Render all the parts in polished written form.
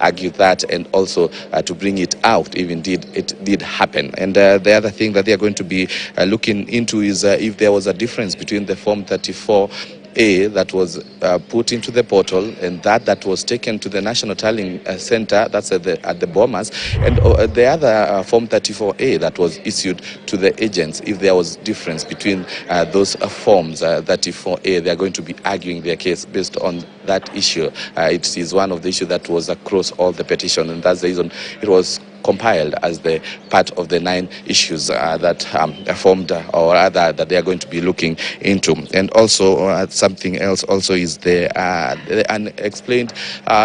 argue that and also to bring it out if indeed it did happen. And the other thing that they are going to be looking into is if there was a difference between the Form 34A that was put into the portal and that was taken to the National Tallying Center, that's at the Bomas, and the other Form 34A that was issued to the agents, if there was difference between those forms 34A, they are going to be arguing their case based on that issue. It is one of the issues that was across all the petition, and that's the reason it was compiled as the part of the 9 issues that formed or other that they are going to be looking into. And also something else also is the unexplained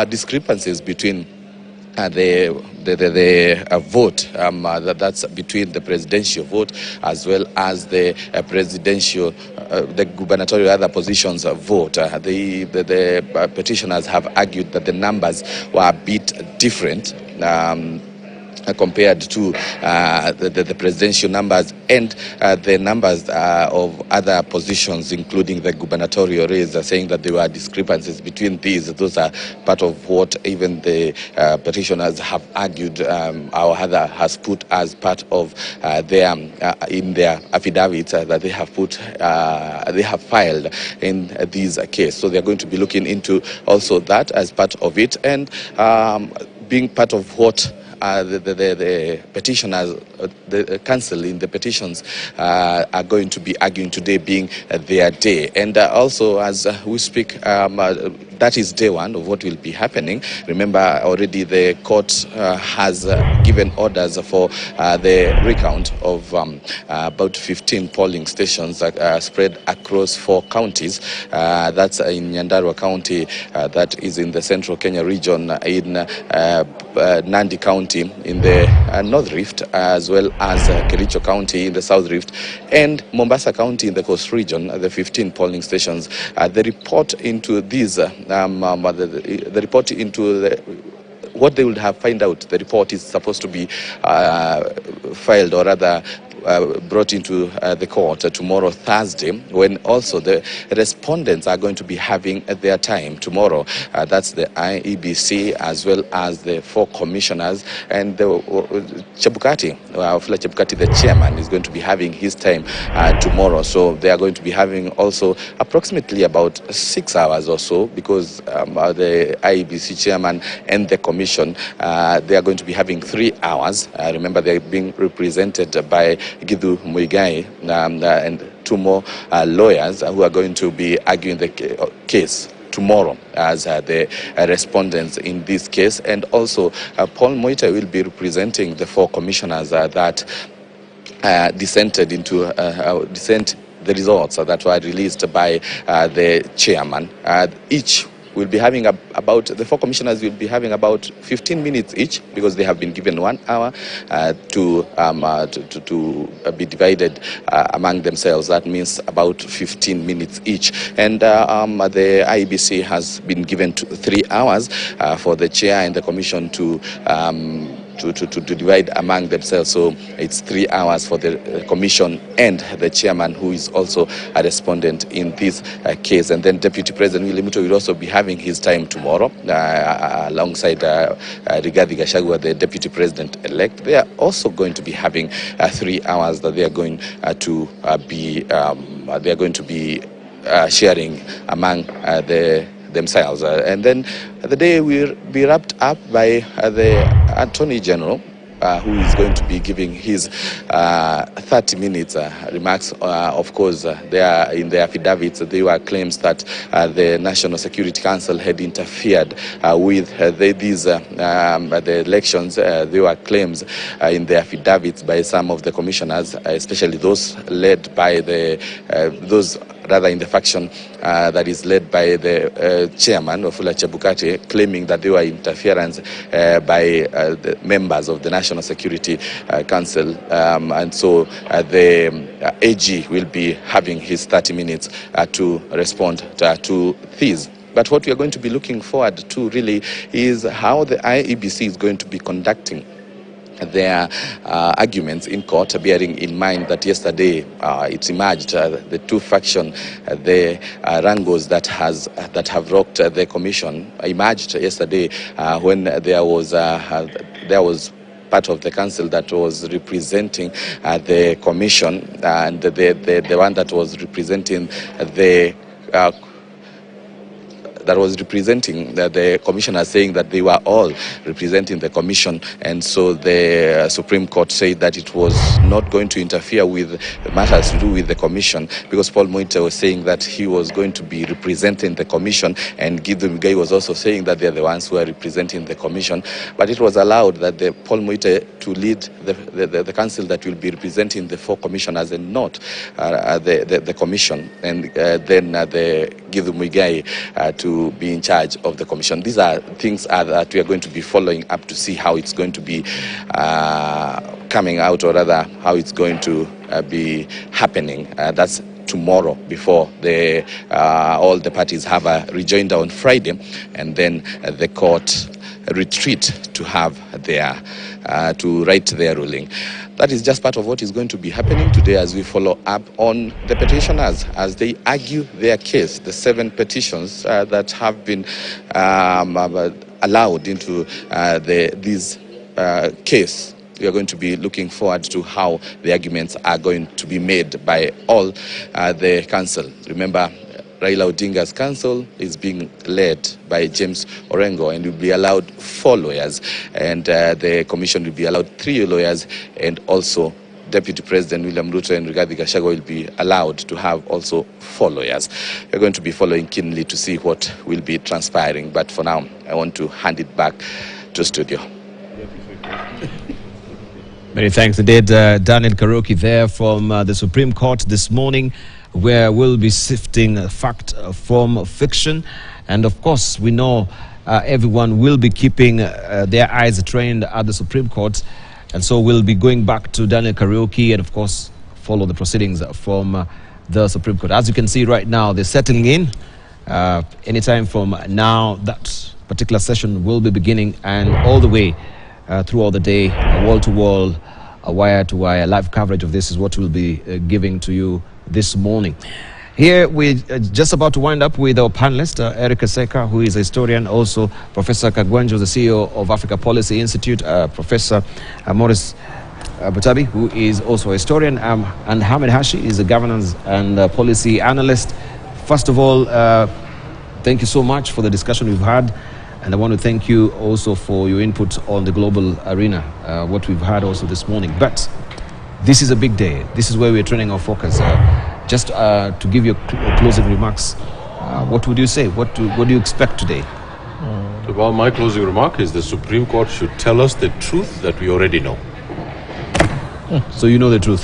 discrepancies between the vote that's between the presidential vote as well as the presidential, the gubernatorial other positions vote. The petitioners have argued that the numbers were a bit different compared to the presidential numbers and the numbers of other positions, including the gubernatorial race, saying that there were discrepancies between these. Those are part of what even the petitioners have argued, or other has put as part of their in their affidavits that they have put, they have filed in this case. So they are going to be looking into also that as part of it, and being part of what the petitioners, the council in the petitions are going to be arguing today, being their day. And also, as we speak, that is day one of what will be happening. Remember, already the court has given orders for the recount of about 15 polling stations spread across 4 counties. That's in Nyandarua County, that is in the Central Kenya region, in Nandi County in the North Rift, as well as Kericho County in the South Rift, and Mombasa County in the Coast region, the 15 polling stations. The report into these, the report into what they would have find out, the report is supposed to be filed, or rather brought into the court tomorrow, Thursday, when also the respondents are going to be having their time tomorrow. That's the IEBC as well as the 4 commissioners, and the Chebukati, Wafula Chebukati, the chairman, is going to be having his time tomorrow. So they are going to be having also approximately about 6 hours or so, because the IEBC chairman and the commission, they are going to be having 3 hours. Remember, they're being represented by Githu Muigai and 2 more lawyers who are going to be arguing the case tomorrow as the respondents in this case. And also Paul Moita will be representing the 4 commissioners that dissented into the results that were released by the chairman. Each will be having the 4 commissioners will be having about 15 minutes each, because they have been given 1 hour to be divided among themselves. That means about 15 minutes each. And the IEBC has been given 3 hours for the chair and the commission to divide among themselves. So it's 3 hours for the commission and the chairman, who is also a respondent in this case. And then Deputy President William Ruto will also be having his time tomorrow alongside Rigathi Gachagua, the Deputy President-elect. They are also going to be having 3 hours that they are going to be sharing among themselves. And then the day will be wrapped up by the Attorney General, who is going to be giving his 30 minutes remarks. Of course, there in the affidavits, there were claims that the National Security Council had interfered with the elections. There were claims in the affidavits by some of the commissioners, especially those led by in the faction that is led by the chairman, Wafula Chebukati, claiming that there were interference by the members of the National Security Council. And so the AG will be having his 30 minutes to respond to these. But what we are going to be looking forward to really is how the IEBC is going to be conducting their arguments in court, bearing in mind that yesterday it emerged the two factions, the wrangles that have rocked the commission emerged yesterday when there was part of the council that was representing the commission, and the one that was representing the the commissioners, saying that they were all representing the commission, and so the Supreme Court said that it was not going to interfere with matters to do with the commission, because Paul Moite was saying that he was going to be representing the commission, and Gideon Muigai was also saying that they're the ones who are representing the commission. But it was allowed that the Paul Moite to lead the council that will be representing the four commissioners and not the commission, and then the Gideon Muigai to be in charge of the commission. These are things that we are going to be following up to see how it's going to be coming out, or rather how it's going to be happening. That's tomorrow, before all the parties have a rejoinder on Friday, and then the court retreat to have their to write their ruling. That is just part of what is going to be happening today as we follow up on the petitioners as they argue their case, the 7 petitions that have been allowed into this case. We are going to be looking forward to how the arguments are going to be made by all the council. Remember, Raila Odinga's council is being led by James Orengo and will be allowed 4 lawyers, and the commission will be allowed 3 lawyers, and also Deputy President William Ruto and Rigathi Gachagua will be allowed to have also 4 lawyers. We're going to be following keenly to see what will be transpiring, but for now I want to hand it back to studio. Many thanks indeed, Daniel Karaoke there from the Supreme Court this morning, where we'll be sifting fact from fiction. And of course, we know everyone will be keeping their eyes trained at the Supreme Court. And so we'll be going back to Daniel Karaoke and, of course, follow the proceedings from the Supreme Court. As you can see right now, they're settling in. Anytime from now, that particular session will be beginning, and all the way throughout the day, wall-to-wall, wire-to-wire live coverage of this is what we'll be giving to you this morning. Here we're just about to wind up with our panelist, Eric Seka, who is a historian, also Professor Kagwanjo, the CEO of Africa Policy Institute, Professor Morris Butabi, who is also a historian, and Hamed Hashi is a governance and policy analyst. First of all, thank you so much for the discussion we've had, and I want to thank you also for your input on the global arena, what we've had also this morning. But this is a big day. This is where we're turning our focus. Just to give you closing remarks, what would you say? What do you expect today? Well, my closing remark is the Supreme Court should tell us the truth that we already know. So you know the truth.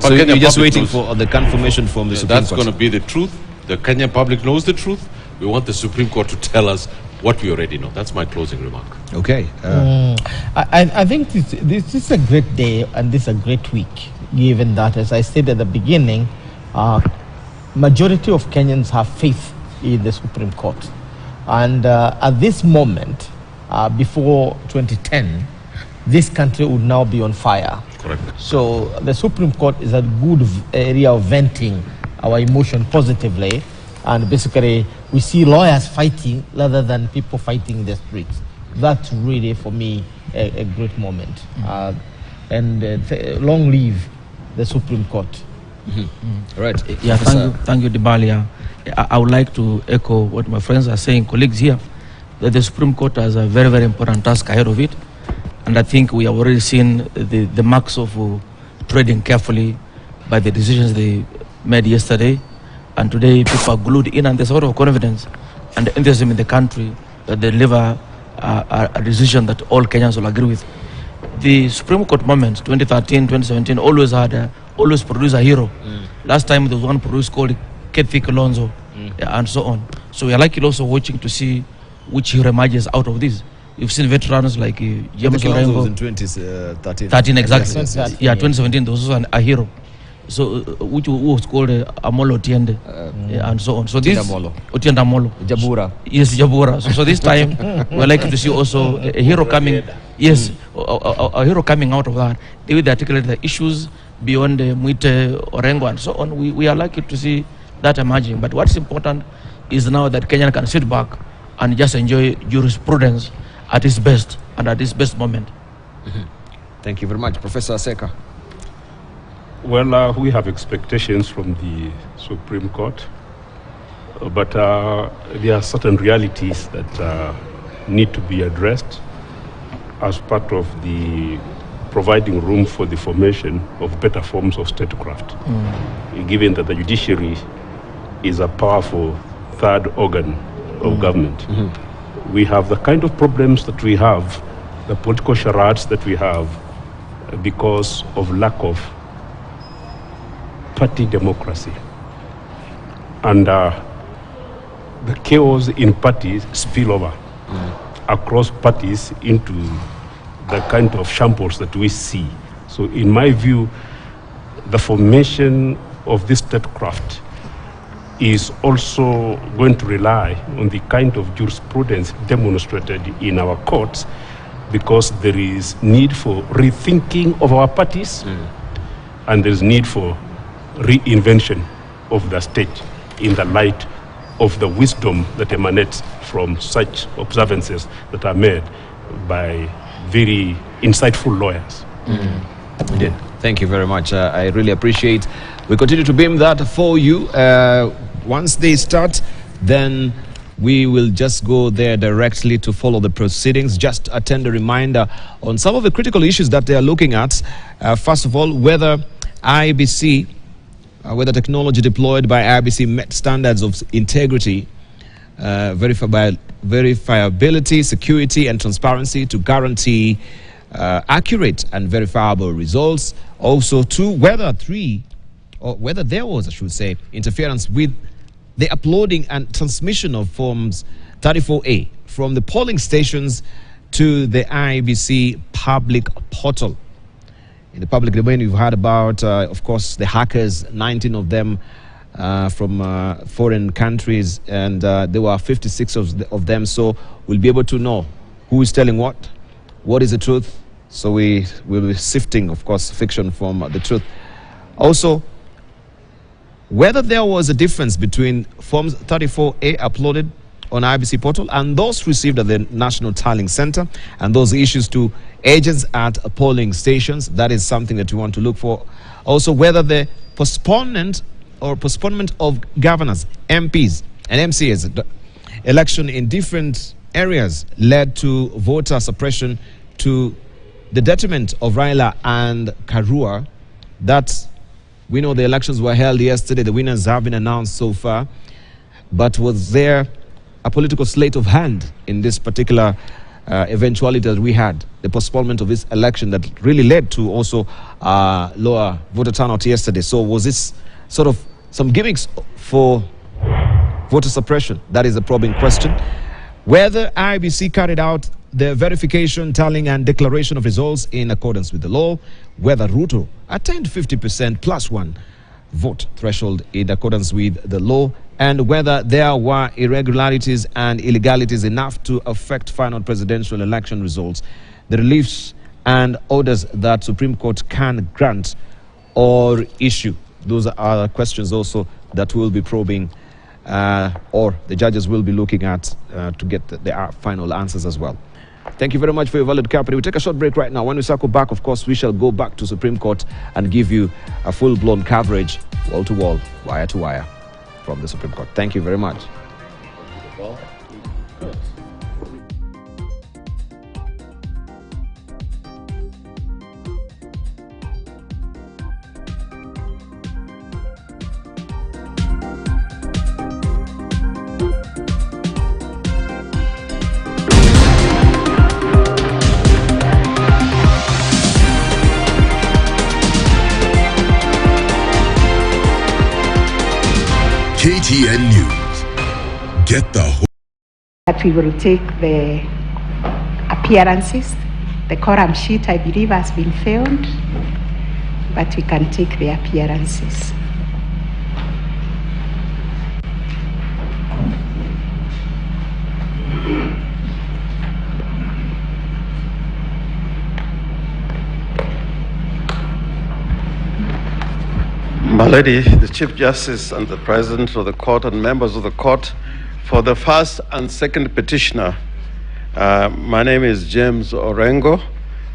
So you're just waiting for the confirmation from the Supreme Court. That's going to be the truth. The Kenyan public knows the truth. We want the Supreme Court to tell us what we already know. That's my closing remark. Okay. I think this is a great day, and this is a great week, given that, as I said at the beginning, majority of Kenyans have faith in the Supreme Court. And at this moment, before 2010, this country would now be on fire. Correct. So the Supreme Court is a good area of venting our emotion positively. And basically, we see lawyers fighting rather than people fighting in the streets. That's really, for me, a great moment. And long live the Supreme Court. Right. Yeah, thank you, Dibalia. I would like to echo what my friends are saying, colleagues here, that the Supreme Court has a very, very important task ahead of it. And I think we have already seen the marks of treading carefully by the decisions they made yesterday. And today, people are glued in, and there's a lot of confidence and enthusiasm in the country that they deliver a decision that all Kenyans will agree with. The Supreme Court moment, 2013, 2017, always produced a hero. Last time there was one produced called Kethi Kilonzo, and so on. So we are likely also watching to see which hero emerges out of this. You've seen veterans like James Orengo. Was in 2013. 13, exactly. 2013, yeah, 2017, there was also a hero. So, who was called Amolo Otiende, and so on. So this Otiende Amolo. Jabura. Yes, Jabura. So this time we're likely to see also a hero coming. Yes, a hero coming out of that, they will articulate the issues beyond Muite, Orengo, and so on. We are lucky to see that emerging. But what's important is now that Kenya can sit back and just enjoy jurisprudence at its best and at its best moment. Thank you very much. Professor Aseka. Well, we have expectations from the Supreme Court, but there are certain realities that need to be addressed as part of the providing room for the formation of better forms of statecraft, given that the judiciary is a powerful third organ of government. We have the kind of problems that we have, the political charades that we have, because of lack of party democracy. And the chaos in parties spill over across parties into the kind of shambles that we see. So in my view, the formation of this statecraft is also going to rely on the kind of jurisprudence demonstrated in our courts, because there is need for rethinking of our parties and there's need for reinvention of the state in the light of the wisdom that emanates from such observances that are made by very insightful lawyers. Indeed. Thank you very much. I really appreciate. We continue to beam that for you. Once they start, then we will just go there directly to follow the proceedings. Just attend a reminder on some of the critical issues that they are looking at. First of all, whether IBC, whether technology deployed by IBC met standards of integrity, verifiability, security, and transparency to guarantee accurate and verifiable results. Also, to whether there was, I should say, interference with the uploading and transmission of Forms 34A from the polling stations to the IBC public portal. In the public domain, you've heard about, of course, the hackers, 19 of them from foreign countries, and there were 56 of them. So we'll be able to know who is telling what is the truth. So we will be sifting, of course, fiction from the truth. Also, whether there was a difference between Forms 34A uploaded on IBC portal and those received at the National Tallying Center, and those issues to agents at polling stations. That is something that we want to look for. Also, whether the postponement of governors, MPs, and MCAs election in different areas led to voter suppression to the detriment of Raila and Karua. That we know the elections were held yesterday. The winners have been announced so far. But was there a political sleight of hand in this particular eventuality that we had, the postponement of this election that really led to also lower voter turnout yesterday? So was this sort of some gimmicks for voter suppression? That is a probing question. Whether IBC carried out the verification, tallying, and declaration of results in accordance with the law, whether Ruto attained 50% plus one vote threshold in accordance with the law, and whether there were irregularities and illegalities enough to affect final presidential election results, the reliefs and orders that Supreme Court can grant or issue. Those are questions also that we'll be probing, or the judges will be looking at to get the final answers as well. Thank you very much for your valued company. We'll take a short break right now. When we circle back, of course, we shall go back to Supreme Court and give you a full-blown coverage, wall-to-wall, wire-to-wire from the Supreme Court. Thank you very much. KTN News. Get the whole. That we will take the appearances. The quorum sheet, I believe, has been found, but we can take the appearances. My Lady, the Chief Justice and the President of the Court and members of the Court, for the first and second petitioner, my name is James Orengo.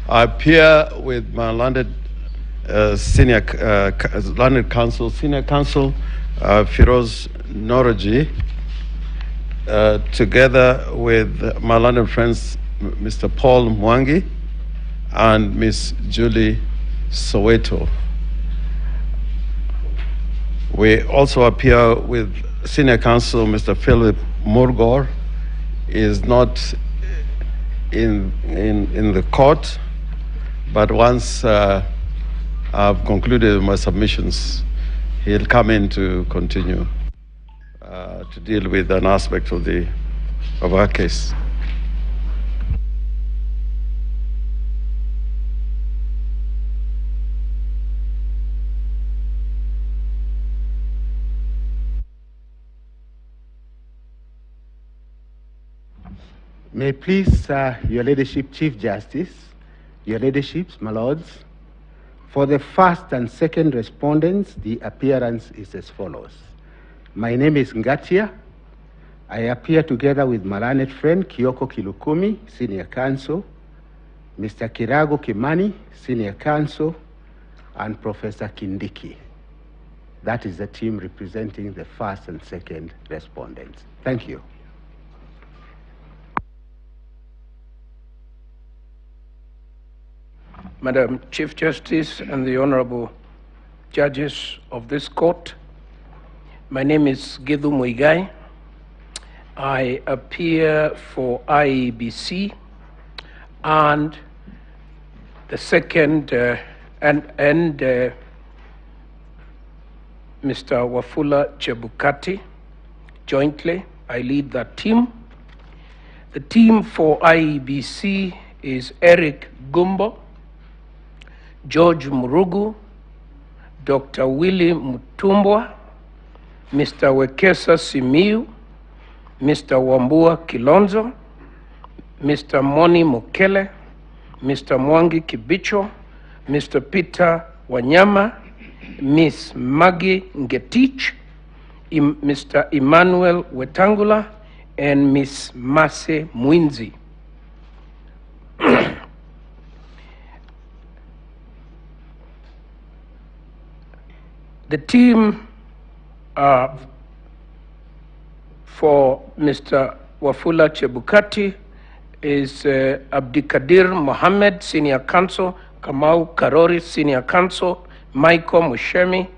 I appear with my landed landed counsel, senior counsel, Firoz Noraji, together with my landed friends, Mr. Paul Mwangi and Miss Julie Soweto. We also appear with senior counsel, Mr. Philip Murgor, is not in the court, but once I've concluded my submissions, he'll come in to continue to deal with an aspect of our case. May it please Your Ladyship, Chief Justice, Your Ladyship, my lords, for the first and second respondents, the appearance is as follows. My name is Ngatia. I appear together with my learned friend Kioko Kilukumi, Senior Counsel, Mr. Kirago Kimani, Senior Counsel, and Professor Kindiki. That is the team representing the first and second respondents. Thank you. Madam Chief Justice and the Honorable Judges of this court, my name is Githu Muigai. I appear for IEBC and the second Mr. Wafula Chebukati. Jointly, I lead that team. The team for IEBC is Eric Gumbo, George Murugu, Dr. Willie Mutumbwa, Mr. Wekesa Simiu, Mr. Wambua Kilonzo, Mr. Moni Mukele, Mr. Mwangi Kibicho, Mr. Peter Wanyama, Miss Maggie Ngetich, Mr. Emmanuel Wetangula, and Miss Mase Mwinzi. The team for Mr. Wafula Chebukati is Abdikadir Mohammed, Senior Counsel, Kamau Karori, Senior Counsel, Michael Mushemi,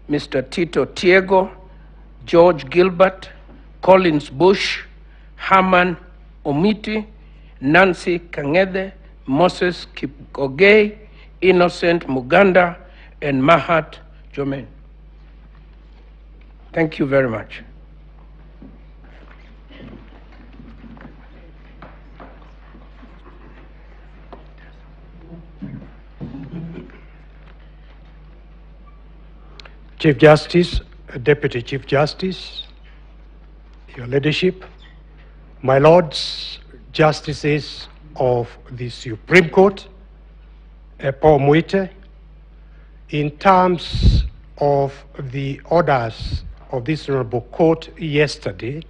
Mr. Tito Tiego, George Gilbert, Collins Bush, Herman Omiti, Nancy Kangede, Moses Kipkogei, Innocent Muganda, and Mahat Jomen. Thank you very much. Chief Justice, Deputy Chief Justice, Your Ladyship, my Lords, Justices of the Supreme Court, Paul Muite, in terms of the orders of this Honorable Court yesterday,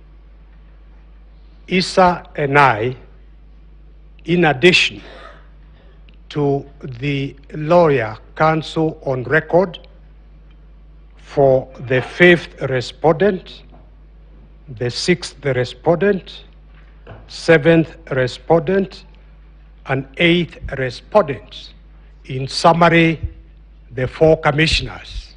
Issa and I, in addition to the lawyer counsel on record for the fifth respondent, the sixth respondent, seventh respondent, and eighth respondent, in summary, the four commissioners,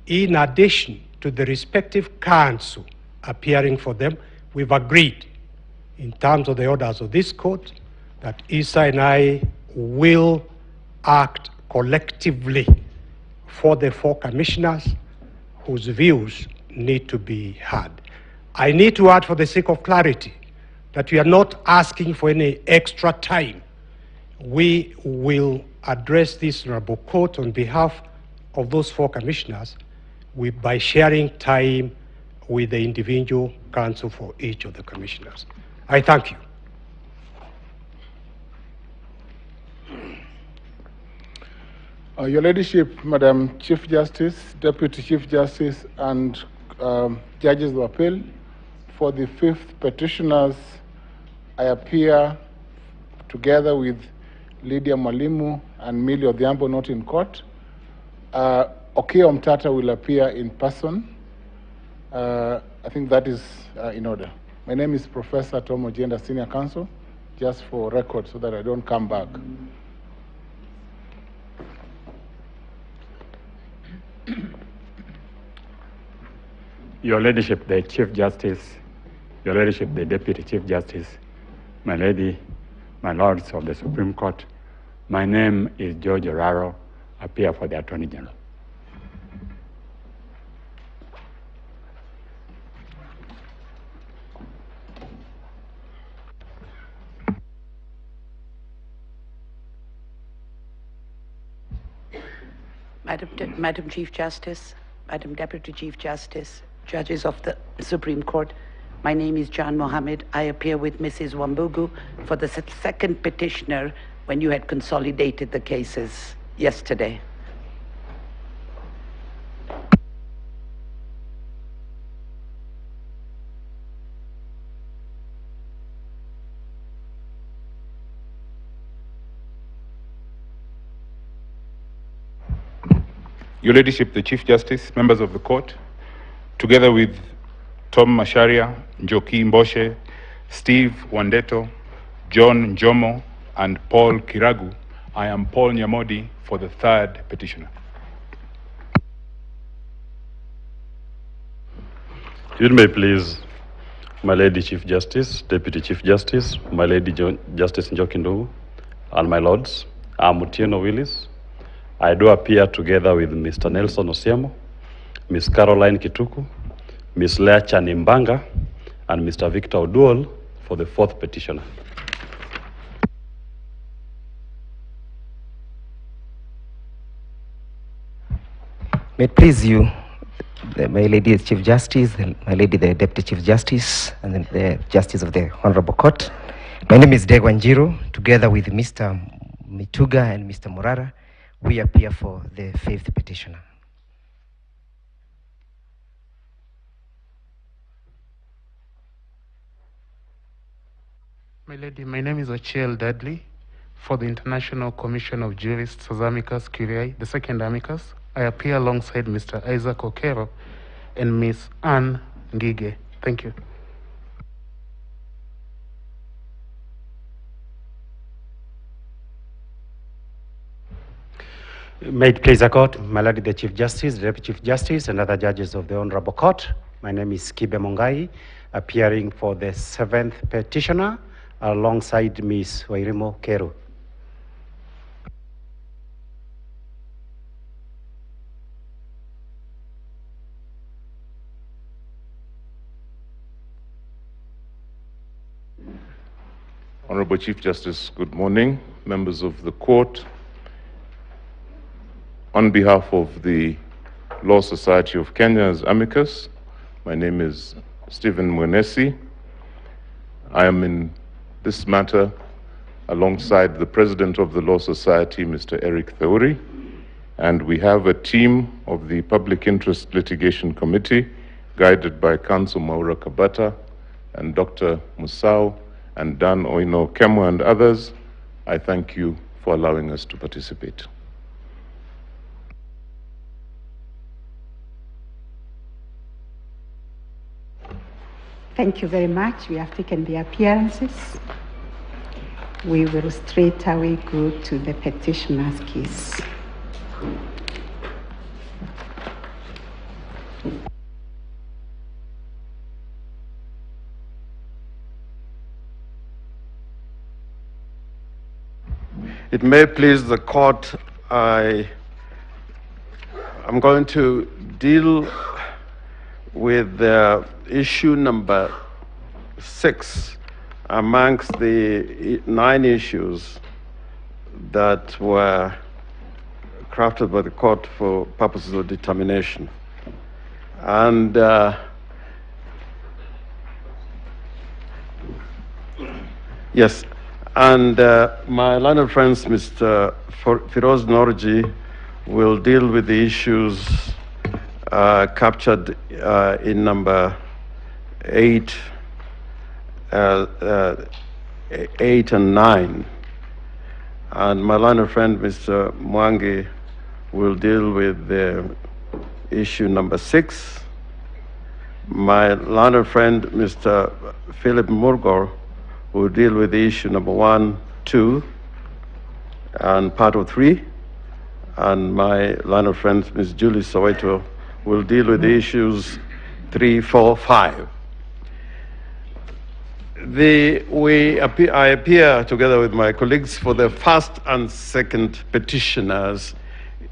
in addition to the respective counsel appearing for them, we've agreed in terms of the orders of this court that Issa and I will act collectively for the four commissioners whose views need to be heard. I need to add, for the sake of clarity, that we are not asking for any extra time. We will address this Honorable Court on behalf of those four commissioners by sharing time with the individual counsel for each of the commissioners. I thank you. Your Ladyship, Madam Chief Justice, Deputy Chief Justice, and judges of appeal, for the fifth petitioners, I appear together with Lydia Mwalimu and Millie Odhiambo not in court. Okiya Omtata will appear in person. I think that is in order. My name is Professor Tom Ojenda, Senior Counsel, just for record so that I don't come back. Your Ladyship, the Chief Justice, Your Ladyship, the Deputy Chief Justice, my Lady, my Lords of the Supreme Court, my name is George Oraro, appear for the Attorney General. Madam Chief Justice, Madam Deputy Chief Justice, judges of the Supreme Court, my name is Jan Mohammed. I appear with Mrs. Wambugu for the second petitioner when you had consolidated the cases yesterday. Your Ladyship, the Chief Justice, members of the court, together with Tom Masharia, Njoki Mboshe, Steve Wandeto, John Njomo, and Paul Kiragu, I am Paul Nyamodi for the third petitioner. If it may please, my Lady Chief Justice, Deputy Chief Justice, my Lady Justice Njoki Ndogo, and my Lords, I'm Otieno Willis. I do appear together with Mr. Nelson Osiemo, Ms. Caroline Kituku, Ms. Lea Chanimbanga, and Mr. Victor Oduol for the fourth petitioner. May it please you, my Lady the Chief Justice, my Lady the Deputy Chief Justice, and the Justice of the Honorable Court. My name is Degwa Njiro, together with Mr. Mituga and Mr. Murara. We appear for the fifth petitioner. My Lady, my name is Ochiel Dudley for the International Commission of Jurists as Amicus Curiae, the second amicus. I appear alongside Mr. Isaac Okero and Ms. Anne Ngige. Thank you. May it please the court, my Lady the Chief Justice, the Deputy Chief Justice, and other judges of the Honorable Court. My name is Kibe Mongai, appearing for the seventh petitioner alongside Ms. Wairimo Keru. Honorable Chief Justice, good morning. Members of the court, on behalf of the Law Society of Kenya's amicus, my name is Stephen Mwenesi. I am in this matter alongside the President of the Law Society, Mr. Eric Theuri, and we have a team of the Public Interest Litigation Committee guided by Counsel Maura Kabata and Dr. Musau and Dan Oino Kemu and others. I thank you for allowing us to participate. Thank you very much. We have taken the appearances. We will straight away go to the petitioner's case. It may please the court, I'm going to deal with the issue number 6 amongst the 9 issues that were crafted by the court for purposes of determination. And yes, and my learned friends, Mr. Firoz Norji, will deal with the issues captured in number 8 and 9. And my learned friend, Mr. Mwangi, will deal with the issue number 6. My learned friend, Mr. Philip Murgor, will deal with the issue number 1, 2, and part of 3. And my learned friend, Ms. Julie Soweto, will deal with the issues 3, 4, 5. I appear together with my colleagues for the first and second petitioners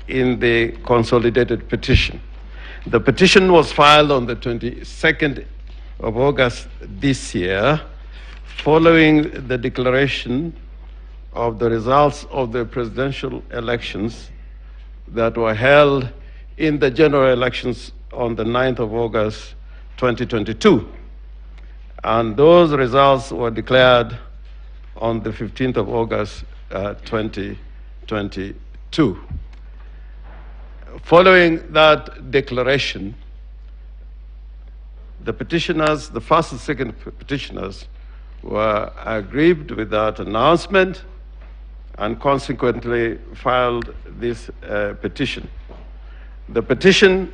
in the consolidated petition. The petition was filed on the 22nd of August this year, following the declaration of the results of the presidential elections that were held in the general elections on the 9th of August 2022. And those results were declared on the 15th of August 2022. Following that declaration, the petitioners, the first and second petitioners, were aggrieved with that announcement and consequently filed this petition. The petition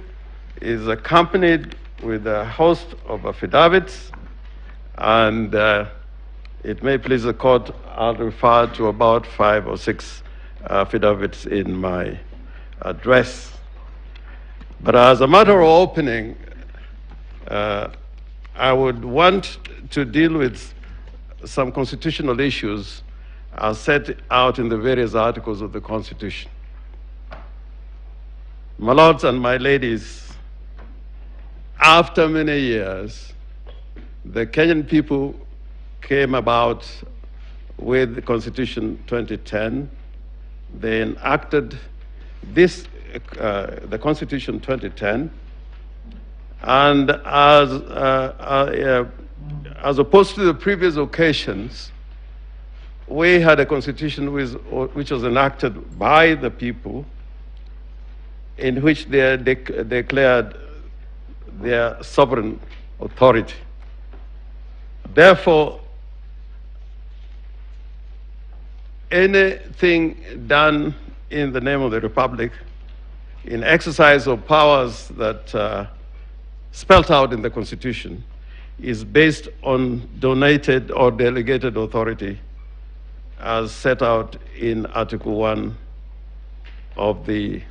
is accompanied with a host of affidavits, and it may please the court, I'll refer to about 5 or 6 affidavits in my address. But as a matter of opening, I would want to deal with some constitutional issues as set out in the various articles of the Constitution. My lords and my ladies, after many years, the Kenyan people came about with the Constitution 2010. They enacted this, the Constitution 2010, and as opposed to the previous occasions, we had a constitution which was enacted by the people, in which they declared their sovereign authority. Therefore, anything done in the name of the Republic, in exercise of powers that spelled out in the Constitution, is based on donated or delegated authority as set out in Article 1 of the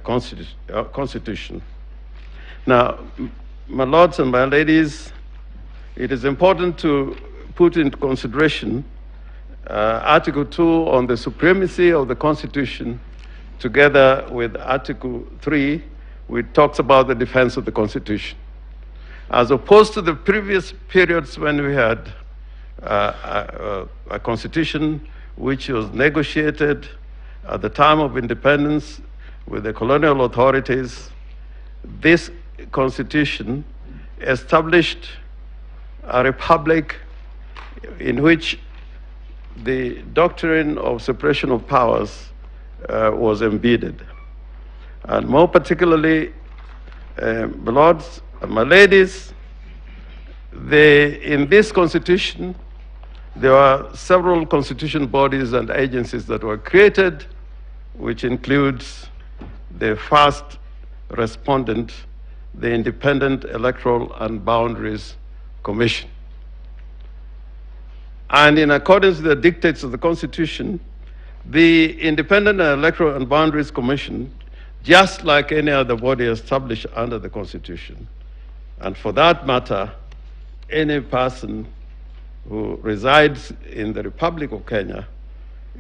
Constitution. Now, my lords and my ladies, it is important to put into consideration Article 2 on the supremacy of the Constitution, together with Article 3, which talks about the defense of the Constitution. As opposed to the previous periods when we had a constitution which was negotiated at the time of independence with the colonial authorities, this constitution established a republic in which the doctrine of separation of powers was embedded. And more particularly, my lords and my ladies, in this constitution, there were several constitution bodies and agencies that were created, which includes the first respondent, the Independent Electoral and Boundaries Commission. And in accordance with the dictates of the Constitution, the Independent Electoral and Boundaries Commission, just like any other body established under the Constitution, and for that matter, any person who resides in the Republic of Kenya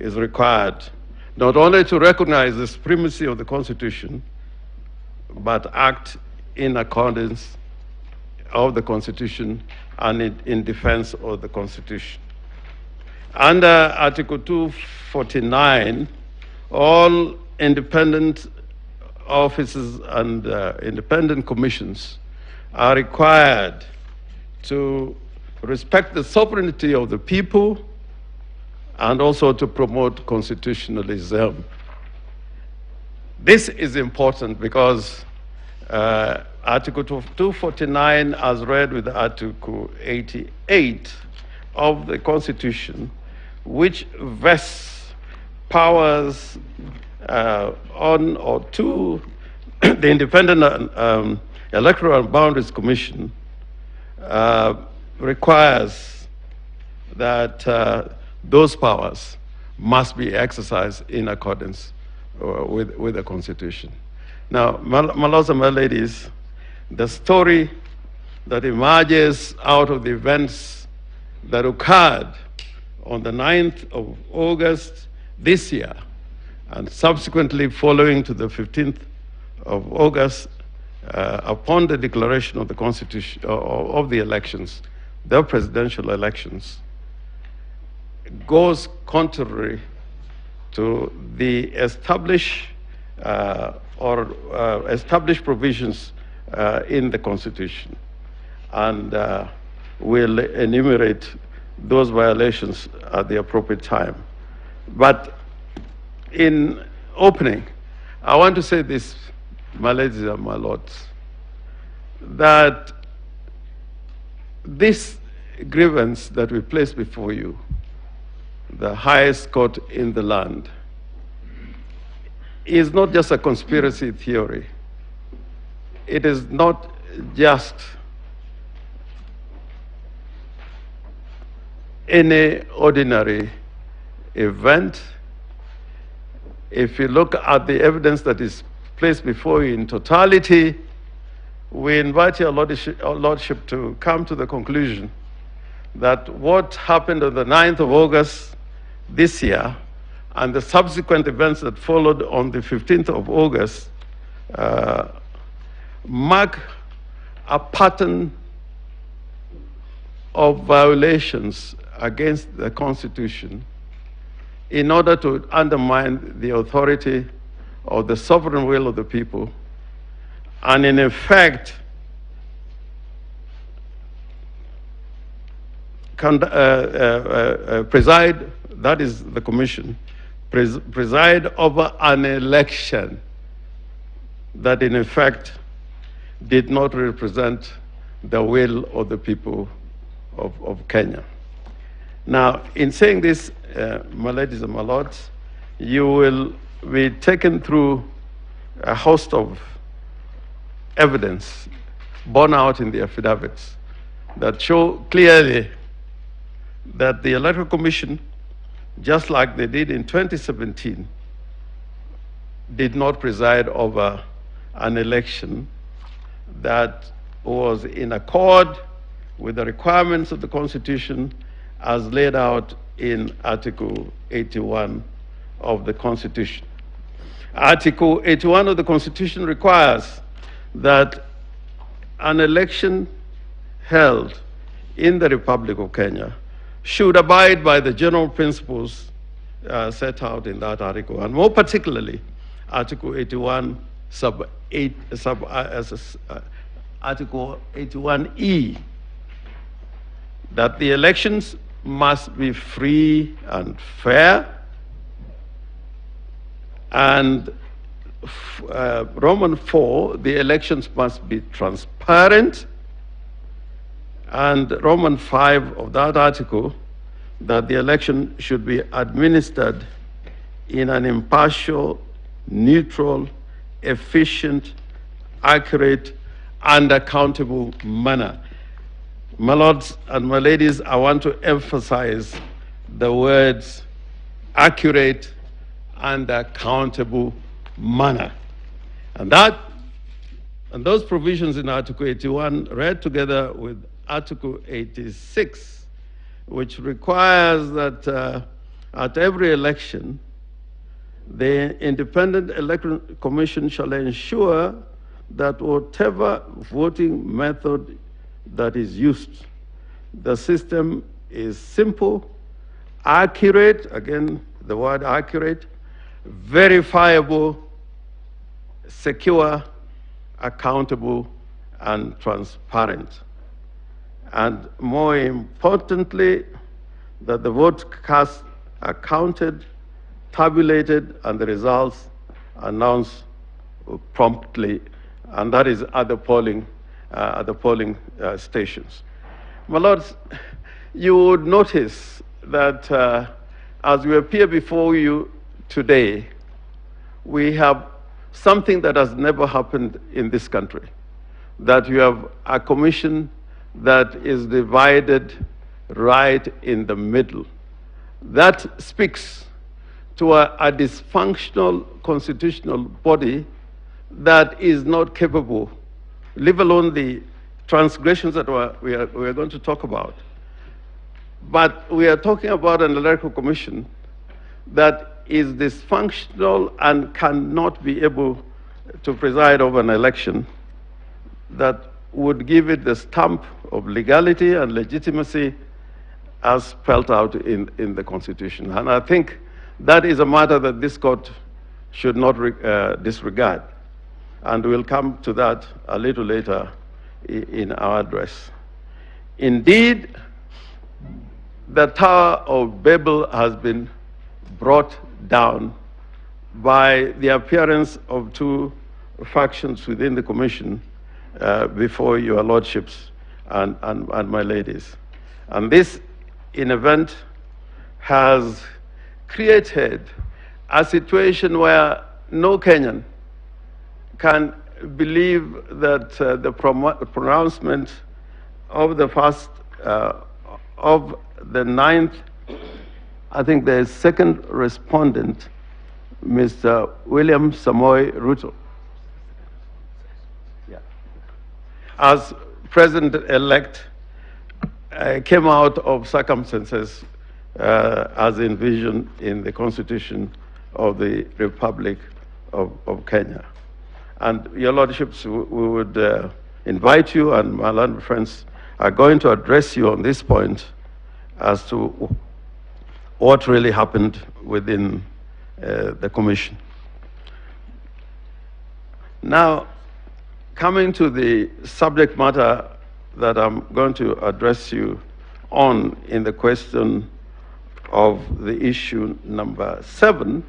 is required not only to recognize the supremacy of the Constitution, but act in accordance of the Constitution and in defense of the Constitution. Under Article 249, all independent offices and independent commissions are required to respect the sovereignty of the people and also to promote constitutionalism. This is important because Article 249, as read with Article 88 of the Constitution, which vests powers on or to the Independent Electoral and Boundaries Commission, requires that those powers must be exercised in accordance with the Constitution. Now, my lords and my ladies, the story that emerges out of the events that occurred on the 9th of August this year, and subsequently following to the 15th of August, upon the declaration of the Constitution, of the elections, the presidential elections, goes contrary to the established provisions in the Constitution, and will enumerate those violations at the appropriate time. But in opening, I want to say this, my ladies and my lords, that this grievance that we place before you, the highest court in the land, is not just a conspiracy theory. It is not just any ordinary event. If you look at the evidence that is placed before you in totality, we invite your lordship to come to the conclusion that what happened on the 9th of August this year and the subsequent events that followed on the 15th of August mark a pattern of violations against the Constitution in order to undermine the authority of the sovereign will of the people, and in effect preside, that is the commission, preside over an election that in effect did not represent the will of the people of Kenya. Now, in saying this, my ladies and my lords, you will be taken through a host of evidence borne out in the affidavits that show clearly that the Electoral Commission, just like they did in 2017, did not preside over an election that was in accord with the requirements of the Constitution as laid out in Article 81 of the Constitution. Article 81 of the Constitution requires that an election held in the Republic of Kenya should abide by the general principles set out in that article, and more particularly, Article 81 Article 81E, that the elections must be free and fair, and Roman 4, the elections must be transparent, and Roman 5 of that article, that the election should be administered in an impartial, neutral, efficient, accurate, and accountable manner. My lords and my ladies, I want to emphasize the words accurate and accountable manner. And those provisions in Article 81, read together with Article 86, which requires that at every election, the Independent Electoral Commission shall ensure that whatever voting method that is used, the system is simple, accurate, again, the word accurate, verifiable, secure, accountable, and transparent. And more importantly, that the votes cast are counted, tabulated, and the results announced promptly, and that is at the polling stations. My lords, you would notice that as we appear before you today, we have something that has never happened in this country, that you have a commission that is divided right in the middle. That speaks to a dysfunctional constitutional body that is not capable, leave alone the transgressions that we are going to talk about. But we are talking about an electoral commission that is dysfunctional and cannot be able to preside over an election that would give it the stamp of legality and legitimacy as spelled out in the Constitution. And I think that is a matter that this court should not disregard. And we'll come to that a little later in our address. Indeed, the Tower of Babel has been brought down by the appearance of two factions within the commission before your lordships and my ladies. And this, in event, has created a situation where no Kenyan can believe that the pronouncement of the first, of the ninth, I think the second respondent, Mr. William Samoei Ruto, as president-elect, came out of circumstances as envisioned in the Constitution of the Republic of Kenya. And your lordships, we would invite you, and my learned friends are going to address you on this point as to what really happened within the commission. Now, coming to the subject matter that I'm going to address you on in the question of the issue number 7,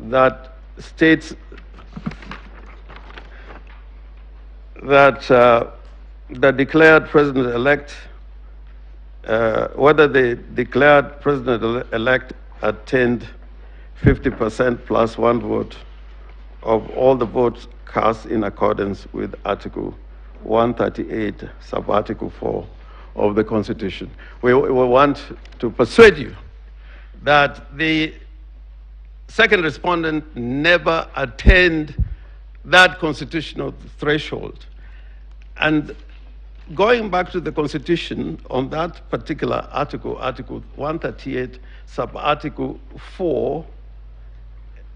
that states that the declared president-elect, whether the declared president-elect attained 50% plus 1 vote of all the votes cast in accordance with Article 138, sub-Article 4 of the Constitution. We want to persuade you that the second respondent never attained that constitutional threshold. And going back to the Constitution on that particular article, Article 138, sub-Article 4,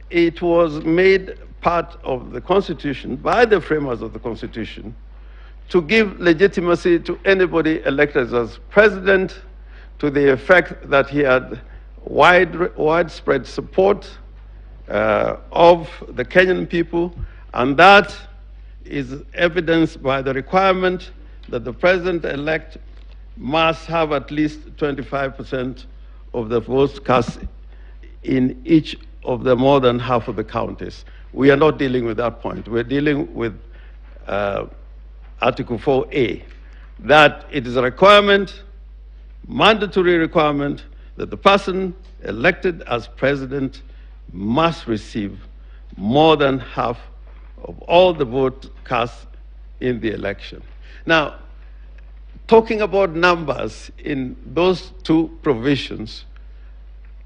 it was made part of the Constitution by the framers of the Constitution to give legitimacy to anybody elected as president, to the effect that he had widespread support of the Kenyan people, and that is evidenced by the requirement that the president-elect must have at least 25% of the votes cast in each of the more than half of the counties. We are not dealing with that point. We're dealing with Article 4A, that it is a requirement, mandatory requirement, that the person elected as president must receive more than half of all the votes cast in the election. Now, talking about numbers in those two provisions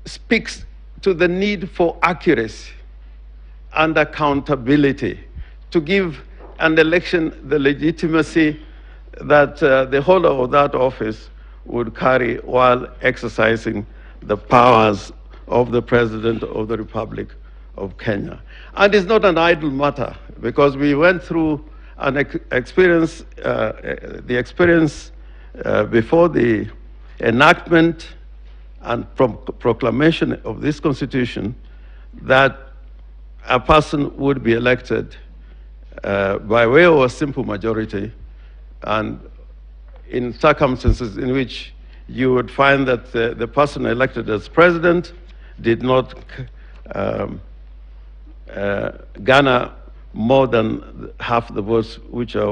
speaks to the need for accuracy and accountability to give an election the legitimacy that the holder of that office would carry while exercising the powers of the President of the Republic of Kenya. And it's not an idle matter, because we went through an experience before the enactment and proclamation of this Constitution, that a person would be elected by way of a simple majority, and in circumstances in which you would find that the person elected as president did not garner more than half the votes which are